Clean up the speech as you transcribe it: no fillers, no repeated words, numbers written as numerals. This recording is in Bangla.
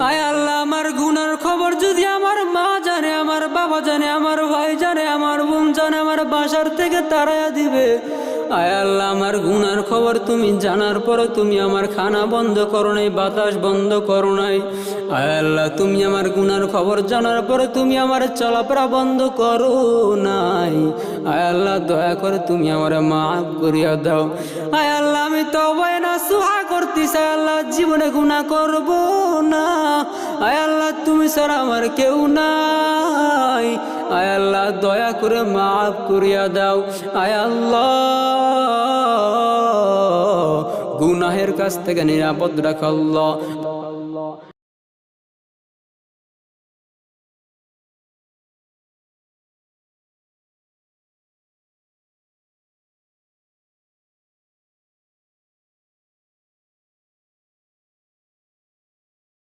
আয় আল্লাহ, আমার গুনার খবর যদি আমার মা জানে, আমার বাবা জানে, আমার ভাই জানে, আমার বোন জানে, আমার বাসার থেকে তাড়াইয়া দিবে। আয় আল্লাহ, আমার গুনার খবর তুমি জানার পরে তুমি আমার খানা বন্ধ করো নাই, বাতাস বন্ধ করো নাই। আয় আল্লাহ, তুমি আমার গুনার খবর জানার পরে তুমি আমার চলাফেরা বন্ধ করো নাই। আয় আল্লাহ, দয়া করে তুমি আমার মাফ করিয়া দাও। আয় আল্লাহ, আমি তওবা নাসুহা করতেছি। আয় আল্লাহ, জীবনে গুনাহ করব না। আয় আল্লাহ, তুমি ছাড়া আমার কেউ নাই। আয় আল্লাহ, দয়া করে মাফ করিয়া দাও। আয় আল্লাহ, গুনাহের কাছ থেকে নিরাপদ রাখ আল্লাহ।